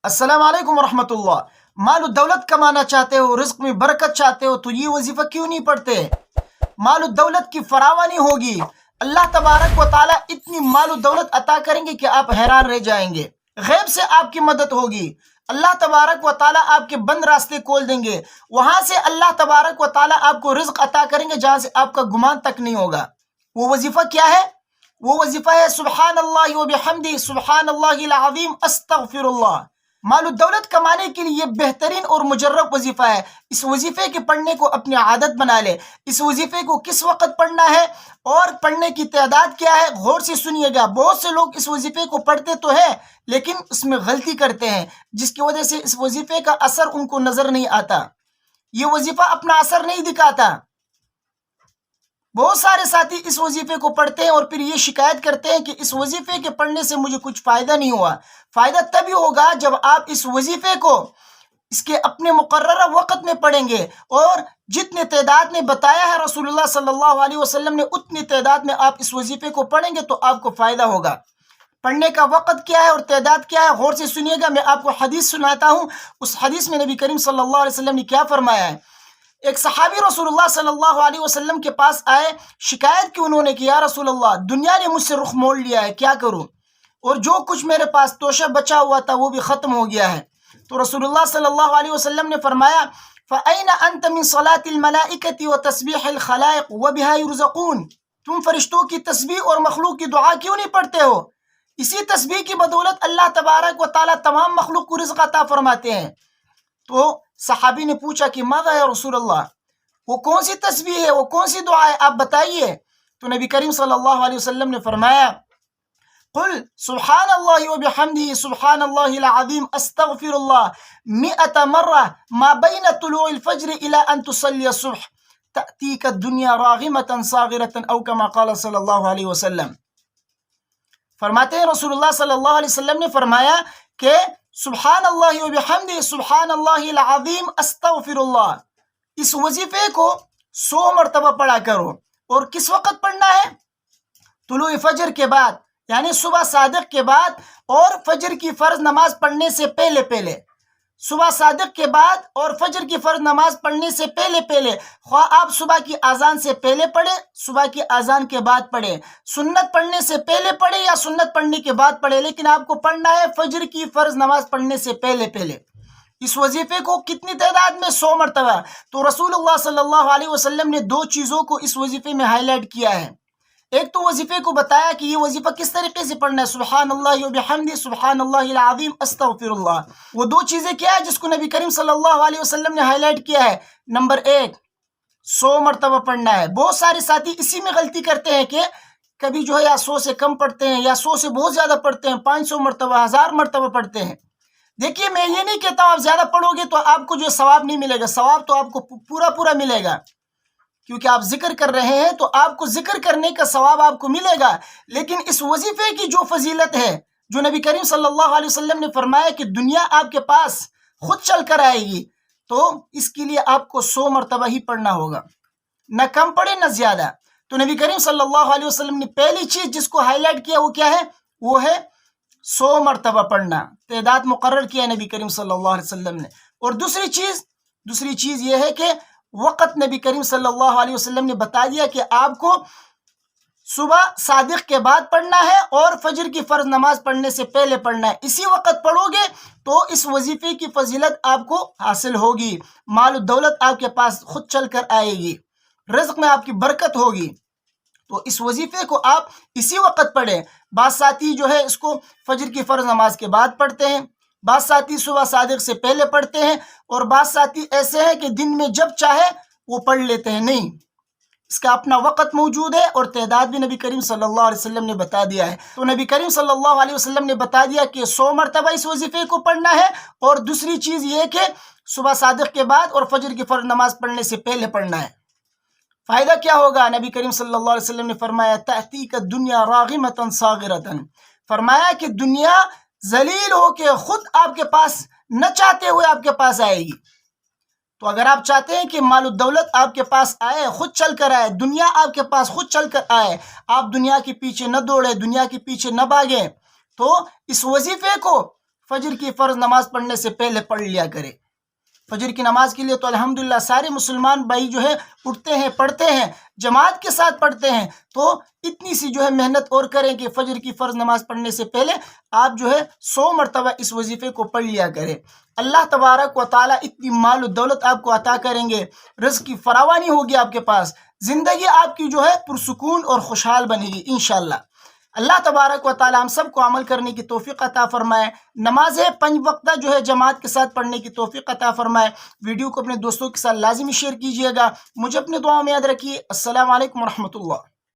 السلام علیکم ورحمۃ اللہ۔ مال و دولت کمانا چاہتے ہو، رزق میں برکت چاہتے ہو تو یہ وظیفہ کیوں نہیں پڑھتے؟ مال و دولت کی فراوانی ہوگی، اللہ تبارک و تعالیٰ اتنی مال و دولت عطا کریں گے کہ آپ حیران رہ جائیں گے۔ غیب سے آپ کی مدد ہوگی، اللہ تبارک و تعالیٰ آپ کے بند راستے کھول دیں گے، وہاں سے اللہ تبارک و تعالیٰ آپ کو رزق عطا کریں گے جہاں سے آپ کا گمان تک نہیں ہوگا۔ وہ وظیفہ کیا ہے؟ وہ وظیفہ ہے سبحان اللہ و بحمدہ سبحان اللہ العظیم استغفر اللہ۔ مال و دولت کمانے کے لیے یہ بہترین اور مجرب وظیفہ ہے۔ اس وظیفے کے پڑھنے کو اپنی عادت بنا لے۔ اس وظیفے کو کس وقت پڑھنا ہے اور پڑھنے کی تعداد کیا ہے، غور سے سنیے گا۔ بہت سے لوگ اس وظیفے کو پڑھتے تو ہیں لیکن اس میں غلطی کرتے ہیں، جس کی وجہ سے اس وظیفے کا اثر ان کو نظر نہیں آتا۔ یہ وظیفہ اپنا اثر نہیں دکھاتا۔ بہت سارے ساتھی اس وظیفے کو پڑھتے ہیں اور پھر یہ شکایت کرتے ہیں کہ اس وظیفے کے پڑھنے سے مجھے کچھ فائدہ نہیں ہوا۔ فائدہ تبھی ہوگا جب آپ اس وظیفے کو اس کے اپنے مقررہ وقت میں پڑھیں گے، اور جتنے تعداد میں بتایا ہے رسول اللہ صلی اللہ علیہ وسلم نے اتنی تعداد میں آپ اس وظیفے کو پڑھیں گے تو آپ کو فائدہ ہوگا۔ پڑھنے کا وقت کیا ہے اور تعداد کیا ہے، غور سے سنیے گا۔ میں آپ کو حدیث سناتا ہوں۔ اس حدیث میں نبی کریم صلی اللہ علیہ وسلم نے کیا فرمایا ہے۔ ایک صحابی رسول اللہ صلی اللہ علیہ وسلم کے پاس آئے، شکایت کی انہوں نے کہ یا رسول اللہ، دنیا نے مجھ سے رخ موڑ لیا ہے، کیا کروں؟ اور جو کچھ میرے پاس توشہ بچا ہوا تھا وہ بھی ختم ہو گیا ہے۔ تو رسول اللہ صلی اللہ علیہ وسلم نے فرمایا فَأَيْنَ أَنْتَ مِنْ صَلَاةِ الْمَلَائِكَةِ وَتَسْبِيحِ الْخَلَائِقِ وَبِهَا يُرْزَقُونَ۔ تم فرشتوں کی تسبیح اور مخلوق کی دعا کیوں نہیں پڑھتے ہو؟ اسی تسبیح کی بدولت اللہ تبارک و تعالیٰ تمام مخلوق کو رزق عطا فرماتے ہیں۔ تو صحابی نے پوچھا کہ ماذا یا رسول اللہ، وہ کون سی تسبیح ہے، وہ کون سی دعا ہے، آپ بتائیے۔ تو نبی کریم صلی اللہ علیہ وسلم نے فرمایا قل سبحان اللہ و بحمدہ سبحان اللہ العظیم استغفر اللہ 100 مرہ ما بین طلوع الفجر الى ان تصلی الصبح تأتیک الدنیا راغمتا صاغرتا او کما قال صلی اللہ علیہ وسلم۔ فرماتے ہیں رسول اللہ صلی اللہ علیہ وسلم نے فرمایا کہ سبحان اللہ و بحمدہ سبحان اللہ العظیم استغفر اللہ، اس وظیفے کو 100 مرتبہ پڑھا کرو۔ اور کس وقت پڑھنا ہے؟ طلوع فجر کے بعد، یعنی صبح صادق کے بعد اور فجر کی فرض نماز پڑھنے سے پہلے پہلے۔ صبح صادق کے بعد اور فجر کی فرض نماز پڑھنے سے پہلے پہلے، خواہ آپ صبح کی اذان سے پہلے پڑھیں، صبح کی اذان کے بعد پڑھیں، سنت پڑھنے سے پہلے پڑھیں یا سنت پڑھنے کے بعد پڑھیں، لیکن آپ کو پڑھنا ہے فجر کی فرض نماز پڑھنے سے پہلے پہلے۔ اس وظیفے کو کتنی تعداد میں؟ 100 مرتبہ۔ تو رسول اللہ صلی اللہ علیہ وسلم نے 2 چیزوں کو اس وظیفے میں ہائی لائٹ کیا ہے۔ ایک تو وظیفے کو بتایا کہ یہ وظیفہ کس طریقے سے پڑھنا ہے، سبحان اللہ و بحمدہ سبحان اللہ العظیم استغفر اللہ۔ وہ 2 چیزیں کیا ہے جس کو نبی کریم صلی اللہ علیہ وسلم نے ہائی لائٹ کیا ہے؟ نمبر 1، 100 مرتبہ پڑھنا ہے۔ بہت سارے ساتھی اسی میں غلطی کرتے ہیں کہ کبھی جو ہے یا 100 سے کم پڑھتے ہیں یا 100 سے بہت زیادہ پڑھتے ہیں، 500 مرتبہ 1000 مرتبہ پڑھتے ہیں۔ دیکھیے، میں یہ نہیں کہتا ہوں آپ زیادہ پڑھو گے تو آپ کو جو ثواب نہیں ملے گا، ثواب تو آپ کو پورا ملے گا، کیونکہ آپ ذکر کر رہے ہیں تو آپ کو ذکر کرنے کا ثواب آپ کو ملے گا۔ لیکن اس وظیفے کی جو فضیلت ہے، جو نبی کریم صلی اللہ علیہ وسلم نے فرمایا کہ دنیا آپ کے پاس خود چل کر آئے گی، تو اس کے لیے آپ کو 100 مرتبہ ہی پڑھنا ہوگا، نہ کم پڑھے نہ زیادہ۔ تو نبی کریم صلی اللہ علیہ وسلم نے پہلی چیز جس کو ہائی لائٹ کیا وہ کیا ہے؟ وہ ہے 100 مرتبہ پڑھنا، تعداد مقرر کیا نبی کریم صلی اللہ علیہ وسلم نے۔ اور دوسری چیز یہ ہے کہ وقت نبی کریم صلی اللہ علیہ وسلم نے بتا دیا کہ آپ کو صبح صادق کے بعد پڑھنا ہے اور فجر کی فرض نماز پڑھنے سے پہلے پڑھنا ہے۔ اسی وقت پڑھو گے تو اس وظیفے کی فضیلت آپ کو حاصل ہوگی، مال و دولت آپ کے پاس خود چل کر آئے گی، رزق میں آپ کی برکت ہوگی۔ تو اس وظیفے کو آپ اسی وقت پڑھیں۔ بعض ساتھی جو ہے اس کو فجر کی فرض نماز کے بعد پڑھتے ہیں، بعض ساتھی صبح صادق سے پہلے پڑھتے ہیں، اور بعض ساتھی ایسے ہیں کہ دن میں جب چاہے وہ پڑھ لیتے ہیں۔ نہیں، اس کا اپنا وقت موجود ہے اور تعداد بھی نبی کریم صلی اللہ علیہ وسلم نے بتا دیا ہے۔ تو نبی کریم صلی اللہ علیہ وسلم نے بتا دیا کہ 100 مرتبہ اس وظیفے کو پڑھنا ہے، اور دوسری چیز یہ کہ صبح صادق کے بعد اور فجر کی فرض نماز پڑھنے سے پہلے پڑھنا ہے۔ فائدہ کیا ہوگا؟ نبی کریم صلی اللہ علیہ وسلم نے فرمایا تأتیک الدنیا راغمتا صاغرتا، فرمایا کہ دنیا ذلیل ہو کے خود آپ کے پاس نہ چاہتے ہوئے آپ کے پاس آئے گی۔ تو اگر آپ چاہتے ہیں کہ مال و دولت آپ کے پاس آئے، خود چل کر آئے، دنیا آپ کے پاس خود چل کر آئے، آپ دنیا کے پیچھے نہ دوڑے، دنیا کے پیچھے نہ بھاگیں، تو اس وظیفے کو فجر کی فرض نماز پڑھنے سے پہلے پڑھ لیا کرے۔ فجر کی نماز کے لیے تو الحمدللہ سارے مسلمان بھائی جو ہے اٹھتے ہیں، پڑھتے ہیں، جماعت کے ساتھ پڑھتے ہیں، تو اتنی سی جو ہے محنت اور کریں کہ فجر کی فرض نماز پڑھنے سے پہلے آپ جو ہے 100 مرتبہ اس وظیفے کو پڑھ لیا کریں۔ اللہ تبارک و تعالیٰ اتنی مال و دولت آپ کو عطا کریں گے، رزق کی فراوانی ہوگی آپ کے پاس، زندگی آپ کی جو ہے پرسکون اور خوشحال بنے گی انشاءاللہ۔ اللہ تبارک و تعالی ہم سب کو عمل کرنے کی توفیق عطا فرمائے، نمازیں 5 وقتہ جو ہے جماعت کے ساتھ پڑھنے کی توفیق عطا فرمائے۔ ویڈیو کو اپنے دوستوں کے ساتھ لازمی شیئر کیجیے گا، مجھے اپنے دعاؤں میں یاد رکھیے۔ السلام علیکم ورحمۃ اللہ۔